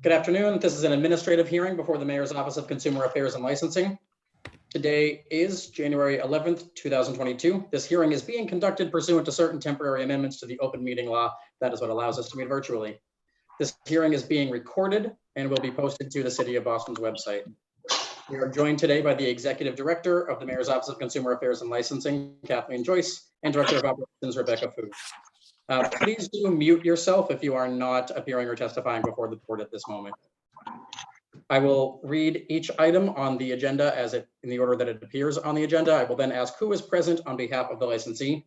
Good afternoon. This is an administrative hearing before the Mayor's Office of Consumer Affairs and Licensing. Today is January 11th, 2022. This hearing is being conducted pursuant to certain temporary amendments to the open meeting law. That is what allows us to meet virtually. This hearing is being recorded and will be posted to the City of Boston's website. We are joined today by the Executive Director of the Mayor's Office of Consumer Affairs and Licensing, Kathleen Joyce, and Director of Operations, Rebecca Fu. Please do mute yourself if you are not appearing or testifying before the board at this moment. I will read each item on the agenda in the order that it appears on the agenda. I will then ask who is present on behalf of the licensee.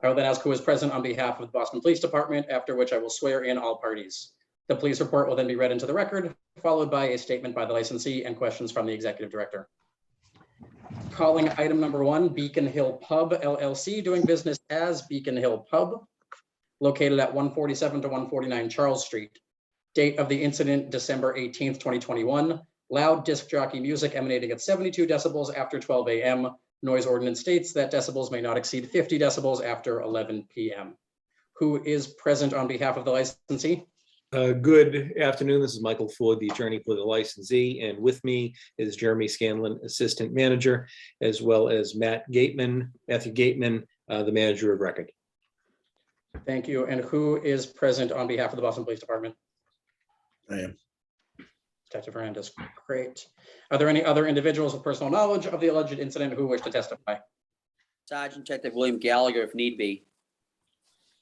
I will then ask who is present on behalf of the Boston Police Department, after which I will swear in all parties. The police report will then be read into the record, followed by a statement by the licensee and questions from the Executive Director. Calling item number 1, Beacon Hill Pub LLC, doing business as Beacon Hill Pub, located at 147 to 149 Charles Street. Date of the incident, December 18th, 2021. Loud disc jockey music emanating at 72 decibels after 12 a.m. Noise ordinance states that decibels may not exceed 50 decibels after 11 p.m. Who is present on behalf of the licensee? Good afternoon. This is Michael Ford, the attorney for the licensee, and with me is Jeremy Scanlon, assistant manager, as well as Matthew Gateman, the manager of record. Thank you. And who is present on behalf of the Boston Police Department? I am. Detective Hernandez. Great. Are there any other individuals with personal knowledge of the alleged incident who wish to testify? Sergeant Detective William Gallagher, if need be.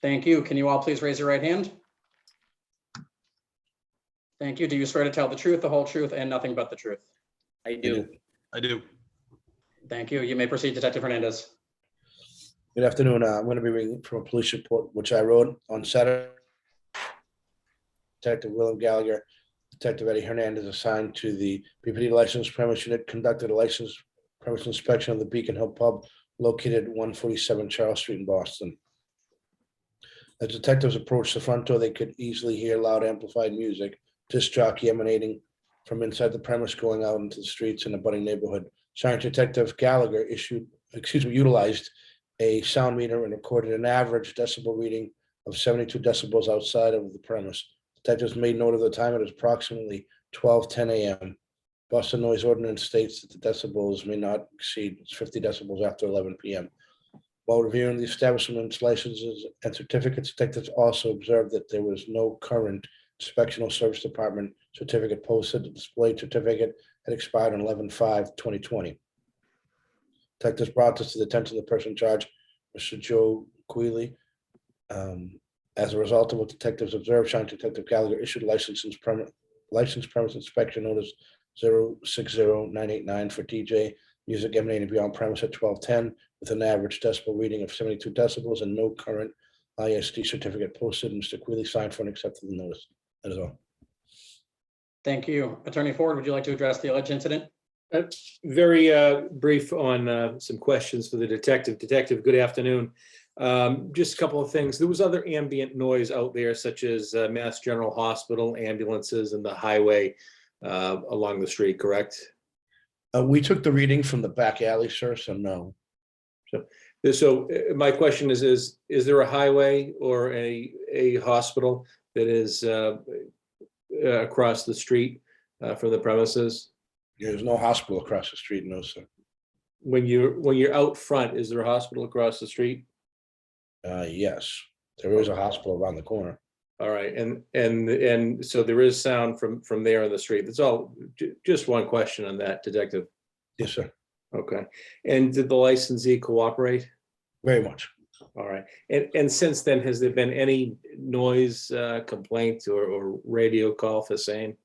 Thank you. Can you all please raise your right hand? Thank you. Do you swear to tell the truth, the whole truth, and nothing but the truth? I do. I do. Thank you. You may proceed, Detective Hernandez. Good afternoon. I'm going to be reading from a police report, which I wrote on Saturday. Detective William Gallagher, Detective Eddie Hernandez, assigned to the BPD License Premise Unit, conducted a license premise inspection of the Beacon Hill Pub located at 147 Charles Street in Boston. As detectives approached the front door, they could easily hear loud amplified music, disc jockey emanating from inside the premise going out into the streets in the budding neighborhood. Sergeant Detective Gallagher utilized a sound meter and recorded an average decibel reading of 72 decibels outside of the premise. Detectives made note of the time. It was approximately 12:10 a.m. Boston Noise Ordinance states that the decibels may not exceed 50 decibels after 11 p.m. While reviewing the establishment's licenses and certificates, detectives also observed that there was no current inspectional service department certificate posted. The displayed certificate had expired on 11/5/2020. Detectives brought this to the attention of the person in charge, Mr. Joe Quealy. As a result of what detectives observed, Sergeant Detective Gallagher issued license premise inspection notice 060989 for DJ music emanating beyond premise at 12:10 with an average decibel reading of 72 decibels and no current ISD certificate posted. Mr. Quealy signed for and accepted the notice. That is all. Thank you. Attorney Ford, would you like to address the alleged incident? Very brief on some questions for the detective. Detective, good afternoon. Just a couple of things. There was other ambient noise out there, such as Mass General Hospital, ambulances, and the highway along the street, correct? We took the reading from the back alley, sir, so no. So my question is there a highway or a hospital that is across the street from the premises? There's no hospital across the street, no, sir. When you're out front, is there a hospital across the street? Yes, there is a hospital around the corner. All right, and so there is sound from there on the street. That's all. Just one question on that, Detective. Yes, sir. Okay. And did the licensee cooperate? Very much. All right. And since then, has there been any noise complaint or radio call for saying?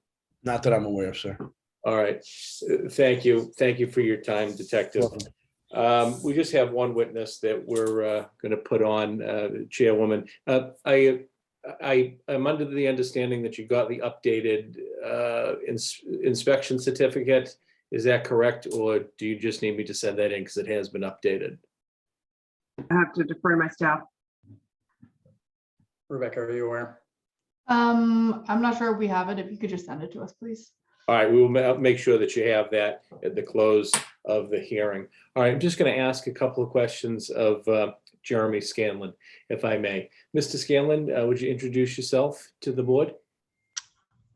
Not that I'm aware of, sir. All right. Thank you. Thank you for your time, Detective. We just have one witness that we're going to put on, Chairwoman. I'm under the understanding that you got the updated inspection certificate. Is that correct? Or do you just need me to send that in because it has been updated? I have to defer to my staff. Rebecca, are you aware? I'm not sure if we have it. If you could just send it to us, please. All right, we will make sure that you have that at the close of the hearing. All right, I'm just going to ask a couple of questions of Jeremy Scanlon, if I may. Mr. Scanlon, would you introduce yourself to the board?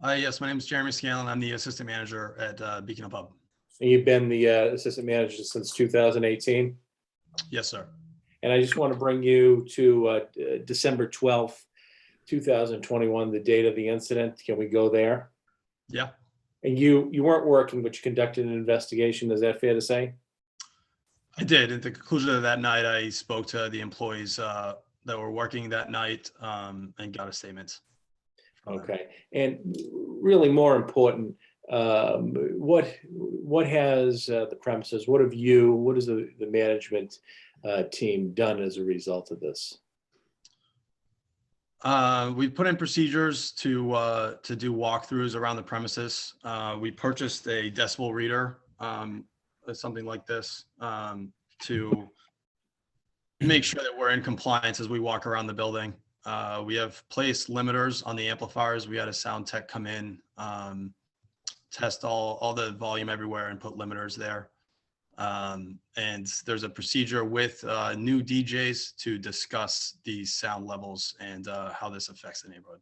Yes, my name is Jeremy Scanlon. I'm the assistant manager at Beacon Hill Pub. And you've been the assistant manager since 2018. Yes, sir. And I just want to bring you to December 12th, 2021, the date of the incident. Can we go there? Yeah, And you weren't working, but you conducted an investigation. Is that fair to say? I did. At the conclusion of that night, I spoke to the employees that were working that night and got a statement. from them. Okay. And really more important, what has the premises, what has the management team done as a result of this? We put in procedures to do walkthroughs around the premises. We purchased a decibel reader, something like this, to make sure that we're in compliance as we walk around the building. We have placed limiters on the amplifiers. We had a sound tech come in, test all the volume everywhere and put limiters there. And there's a procedure with new DJs to discuss these sound levels and how this affects the neighborhood.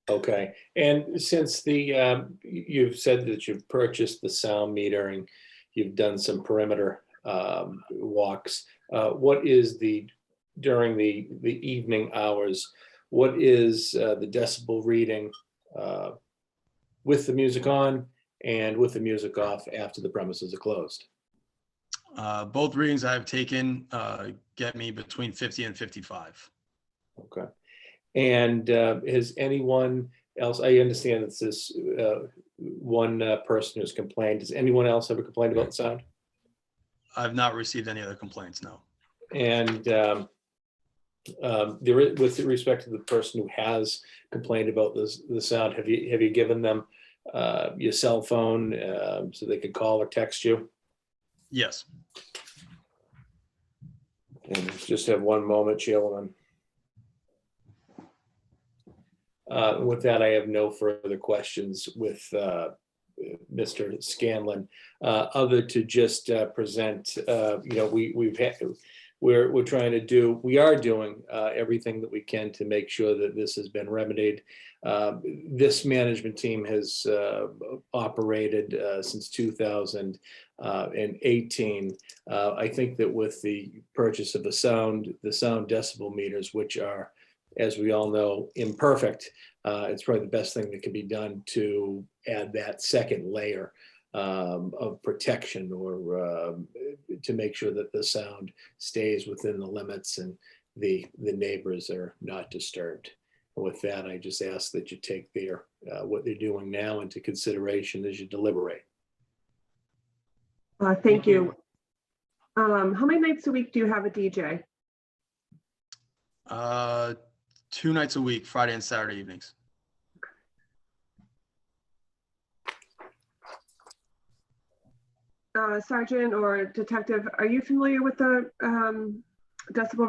Okay. And since you've said that you've purchased the sound metering, you've done some perimeter walks. What is during the evening hours, what is the decibel reading with the music on and with the music off after the premises are closed? Both readings I've taken get me between 50 and 55. Okay. And has anyone else, I understand it's this one person who's complained. Does anyone else ever complain about the sound? I've not received any other complaints, no. And with respect to the person who has complained about the sound, have you given them your cell phone so they could call or text you? Yes. And just have one moment, Sheila. With that, I have no further questions with Mr. Scanlon, other to just present. We are doing everything that we can to make sure that this has been remedied. This management team has operated since 2018. I think that with the purchase of the sound decibel meters, which are, as we all know, imperfect, it's probably the best thing that can be done to add that second layer of protection, or to make sure that the sound stays within the limits and the neighbors are not disturbed. And with that, I just ask that you take what they're doing now into consideration as you deliberate. Thank you. How many nights a week do you have a DJ? 2 nights a week, Friday and Saturday evenings. Sergeant or detective, are you familiar with the decibel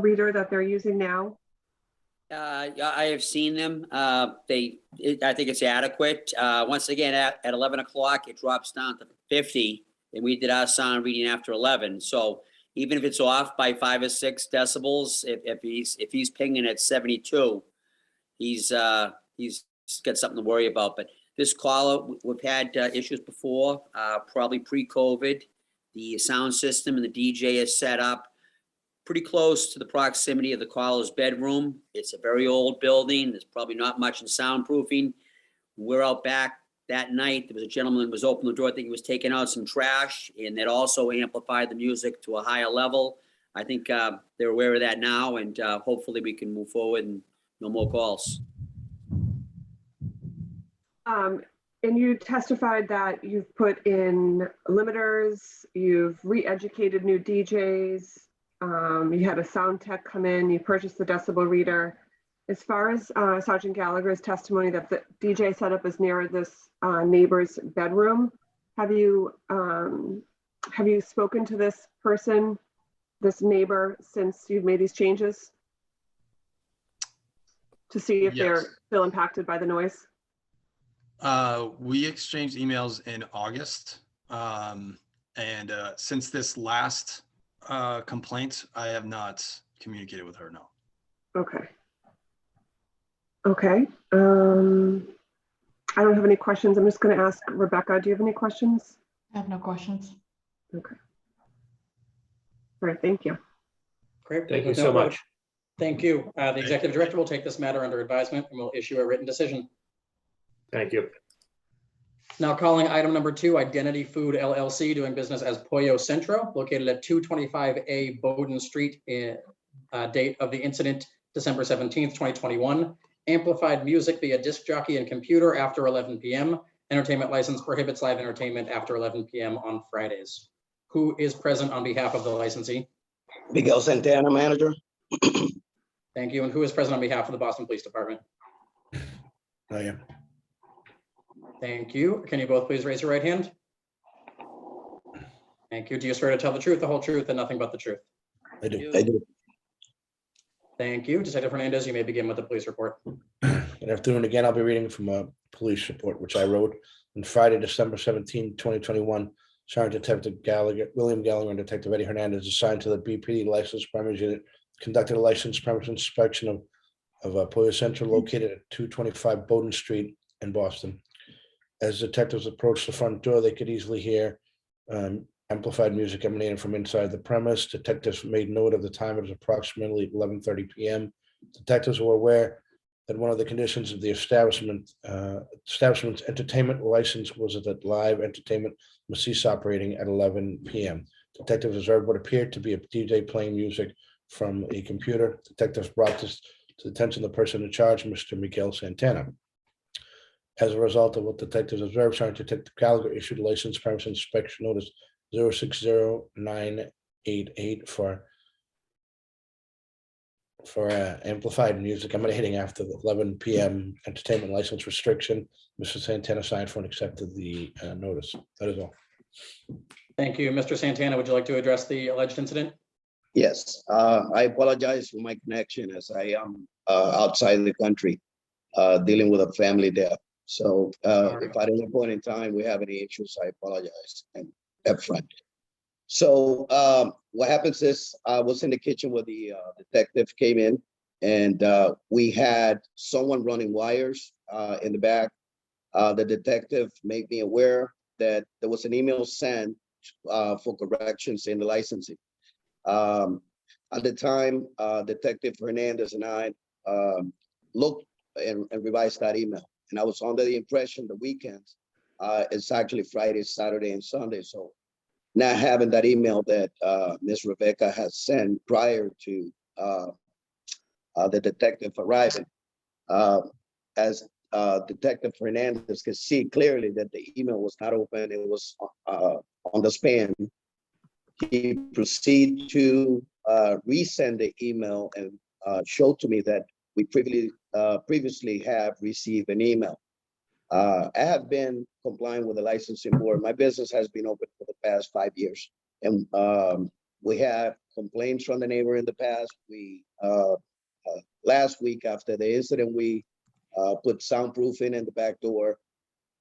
reader that they're using now? I have seen them. I think it's adequate. Once again, at 11 o'clock, it drops down to 50, and we did our sound reading after 11. So even if it's off by 5 or 6 decibels, if he's pinging at 72, he's got something to worry about. But this caller, we've had issues before, probably pre-COVID. The sound system and the DJ is set up pretty close to the proximity of the caller's bedroom. It's a very old building. There's probably not much in soundproofing. We're out back that night. There was a gentleman that was opening the door. I think he was taking out some trash, and that also amplified the music to a higher level. I think they're aware of that now, and hopefully we can move forward and no more calls. And you testified that you've put in limiters, you've re-educated new DJs, you had a sound tech come in, you purchased the decibel reader. As far as Sergeant Gallagher's testimony that the DJ setup is near this neighbor's bedroom, have you spoken to this person, this neighbor, since you've made these changes to see if they're still impacted by the noise? We exchanged emails in August. And since this last complaint, I have not communicated with her, no. Okay. Okay. I don't have any questions. I'm just going to ask Rebecca, do you have any questions? I have no questions. Okay. All right, thank you. Great. Thank you With no so further- much. Thank you. The executive director will take this matter under advisement and will issue a written decision. Thank you. Now calling item number 2, Identity Food LLC, doing business as Pollo Centro, located at 225A Bowden Street, date of the incident, December 17th, 2021. Amplified music via disc jockey and computer after 11 p.m. Entertainment license prohibits live entertainment after 11 p.m. on Fridays. Who is present on behalf of the licensee? Miguel Santana, manager. Thank you. And who is present on behalf of the Boston Police Department? I am. Thank you. Can you both please raise your right hand? Thank you. Do you swear to tell the truth, the whole truth, and nothing but the truth? I do. I do. Thank you. Detective Hernandez, you may begin with the police report. Good afternoon. Again, I'll be reading from a police report, which I wrote on Friday, December 17, 2021. Sergeant Detective Gallagher, William Gallagher, and Detective Eddie Hernandez assigned to the BPD licensed premise unit conducted a licensed premise inspection of Pollo Centro located at 225 Bowden Street in Boston. As detectives approached the front door, they could easily hear amplified music emanating from inside the premise. Detectives made note of the time. It was approximately 11:30 p.m. Detectives were aware that one of the conditions of the establishment's entertainment license was that live entertainment must cease operating at 11 p.m. Detectives observed what appeared to be a DJ playing music from a computer. Detectives brought this to the attention of the person in charge, Mr. Miguel Santana. As a result of what detectives observed, Sergeant Detective Gallagher issued a license premise inspection notice 060988 for amplified music emanating after the 11 p.m. entertainment license restriction. Mr. Santana signed for and accepted the notice. That is all. Thank you. Mr. Santana, would you like to address the alleged incident? Yes, I apologize for my connection as I am outside the country dealing with a family death. So if at any point in time we have any issues, I apologize and upfront. So what happens is I was in the kitchen where the detective came in, and we had someone running wires in the back. The detective made me aware that there was an email sent for corrections in the licensing. At the time, Detective Hernandez and I looked and revised that email. And I was under the impression the weekends, it's actually Friday, Saturday, and Sunday. So not having that email that Ms. Rebecca has sent prior to the detective arriving, as Detective Hernandez could see clearly that the email was not open, it was on the span. He proceeded to resend the email and showed to me that we previously have received an email. I have been complying with the licensing board. My business has been open for the past 5 years. And we have complaints from the neighbor in the past. We last week after the incident, we put soundproofing in the back door,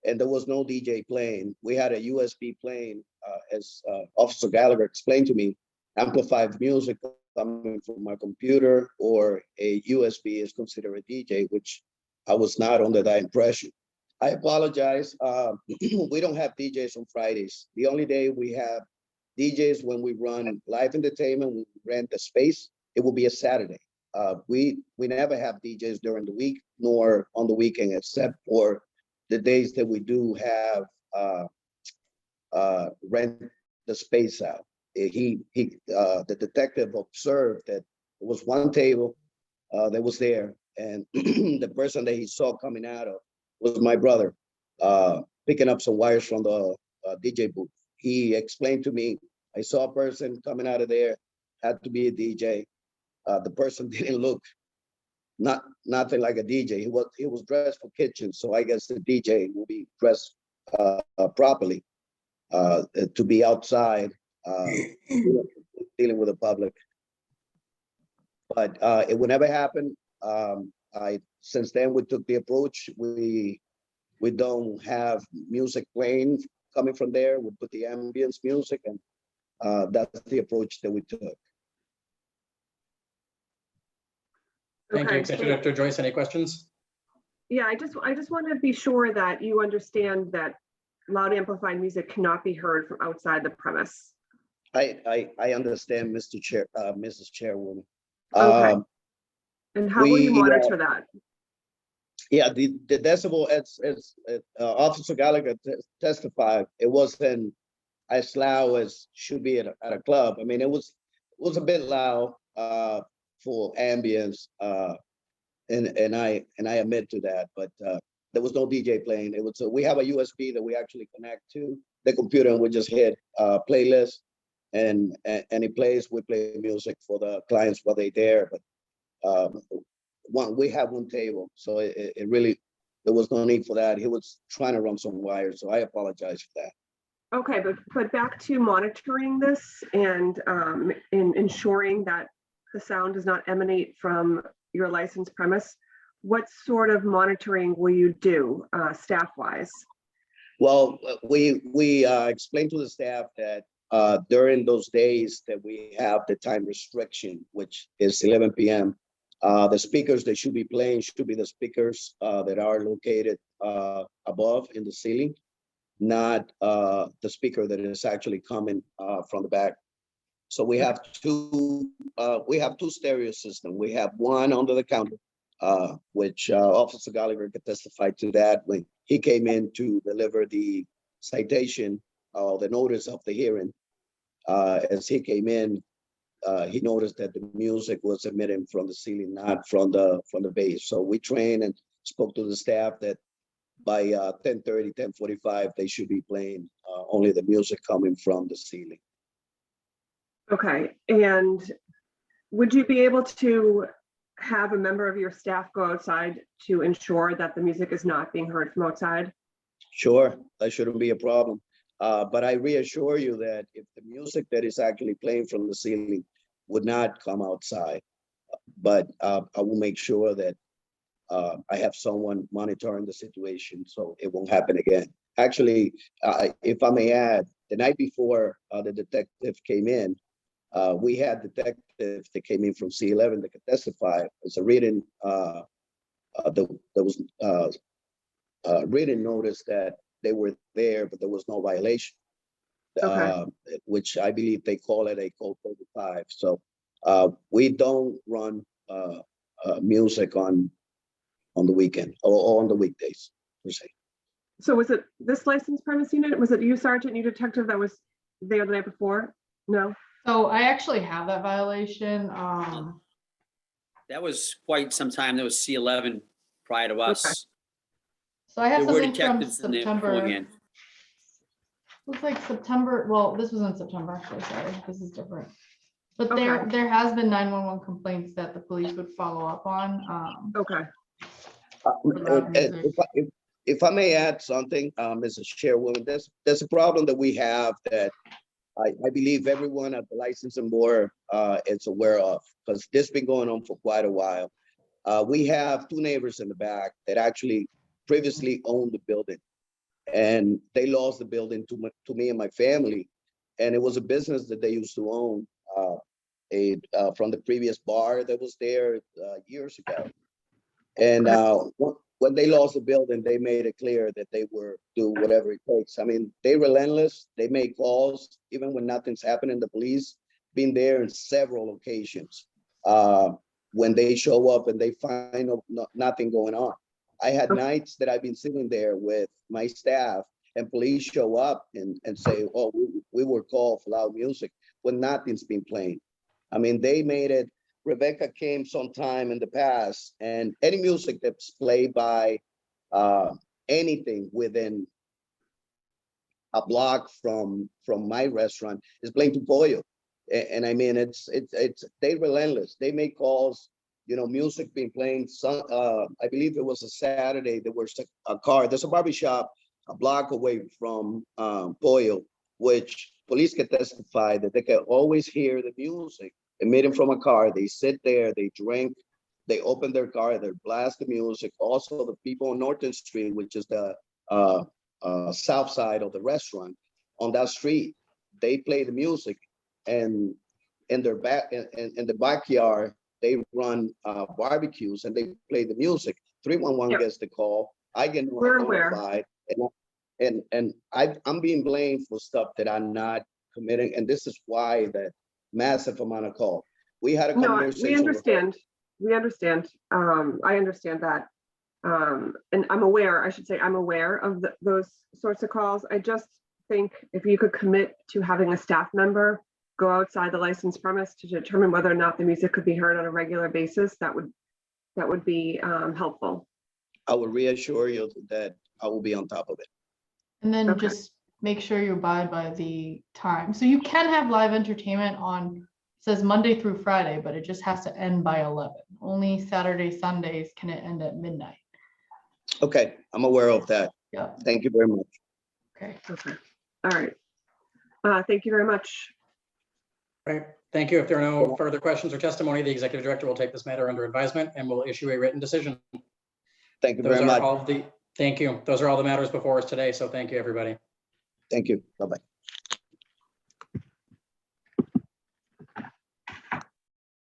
and there was no DJ playing. We had a USB playing, as Officer Gallagher explained to me, amplified music coming from my computer or a USB is considered a DJ, which I was not under that impression. I apologize. We don't have DJs on Fridays. The only day we have DJs when we run live entertainment, we rent the space, it will be a Saturday. We never have DJs during the week nor on the weekend, except for the days that we do have rent the space out. The detective observed that there was one table that was there, and the person that he saw coming out of was my brother, picking up some wires from the DJ booth. He explained to me, I saw a person coming out of there, had to be a DJ. The person didn't look nothing like a DJ. He was dressed for kitchen, so I guess the DJ will be dressed properly to be outside dealing with the public. But it would never happen. Since then we took the approach. We don't have music playing coming from there. We put the ambience music, and that's the approach that we took. Thank you. Okay, Executive Director Joyce, any questions? Yeah, I just want to be sure that you understand that loud amplified music cannot be heard from outside the premise. I understand, Mr. Chair, Mrs. Chairwoman. Okay. Um, And how will you we, monitor that? yeah, the decibel, as Officer Gallagher testified, it wasn't as loud as should be at a club. I mean, it was a bit loud for ambience, and I admit to that. But there was no DJ playing. It was we have a USB that we actually connect to the computer, and we just hit playlist, and it plays. We play music for the clients while they're there. But we have one table, so it really there was no need for that. He was trying to run some wires, so I apologize for that. Okay, but back to monitoring this and in ensuring that the sound does not emanate from your licensed premise. What sort of monitoring will you do staff-wise? Well, we explained to the staff that during those days that we have the time restriction, which is 11 p.m., the speakers that should be playing should be the speakers that are located above in the ceiling, not the speaker that is actually coming from the back. So we have two stereo systems. We have one under the counter, which Officer Gallagher could testify to that when he came in to deliver the citation, the notice of the hearing. As he came in, he noticed that the music was emitting from the ceiling, not from the base. So we trained and spoke to the staff that by 10:30, 10:45, they should be playing only the music coming from the ceiling. Okay, and would you be able to have a member of your staff go outside to ensure that the music is not being heard from outside? Sure, that shouldn't be a problem. But I reassure you that if the music that is actually playing from the ceiling would not come outside, but I will make sure that I have someone monitoring the situation so it won't happen again. Actually, if I may add, the night before the detective came in, we had detectives that came in from C11 that could testify. It's a written, there was written notice that they were there, but there was no violation, Okay. which I believe they call it a code 35. So we don't run music on the weekend or on the weekdays, per se. So was it this licensed premise unit? Was it you, Sergeant, you detective that was there the night before? No? So I actually have that violation. That was quite some time. That was C11 prior to us. So I have There were something from detectives in there September. beforehand. Looks like September, well, this was in September, actually, sorry, this is different. But Okay. there has been 911 complaints that the police would follow up on. Okay. loud music. If I may add something, Mrs. Chairwoman, there's a problem that we have that I believe everyone at the licensing board is aware of, because this has been going on for quite a while. We have two neighbors in the back that actually previously owned the building, and they lost the building to me and my family. And it was a business that they used to own from the previous bar that was there years ago. And when they lost the building, they made it clear that they were do whatever it takes. I mean, they relentless. They make calls even when nothing's happening. The police been there in several occasions when they show up and they find nothing going on. I had nights that I've been sitting there with my staff and police show up and say, oh, we were called for loud music when nothing's been playing. I mean, they made it. Rebecca came sometime in the past, and any music that's played by anything within a block from my restaurant is playing to Pollo. And I mean, it's they relentless. They make calls, you know, music being playing. Some I believe it was a Saturday. There was a car. There's a barber shop a block away from Pollo, which police can testify that they can always hear the music emitting from a car. They sit there, they drink, they open their car, they blast the music. Also, the people on Norton Street, which is the south side of the restaurant, on that street, they play the music, and in their back in the backyard, they run barbecues and they play the music. 311 Yep. gets the call. I get We're aware. notified. And I'm being blamed for stuff that I'm not committing. And this is why that massive amount of call. We had a No, conversation. we understand. We understand. I understand that. And I'm aware, I should say, I'm aware of those sorts of calls. I just think if you could commit to having a staff member go outside the licensed premise to determine whether or not the music could be heard on a regular basis, that would be helpful. I will reassure you that I will be on top of it. And then Okay. just make sure you abide by the time. So you can have live entertainment on, it says Monday through Friday, but it just has to end by 11. Only Saturday, Sundays can it end at midnight. Okay, I'm aware of that. Yeah, Thank you very much. okay. Okay. All right. Thank you very much. Right. Thank you. If there are no further questions or testimony, the executive director will take this matter under advisement and will issue a written decision. Thank you Those very are much. all thank you. Those are all the matters before us today. So thank you, everybody. Thank you. Bye-bye.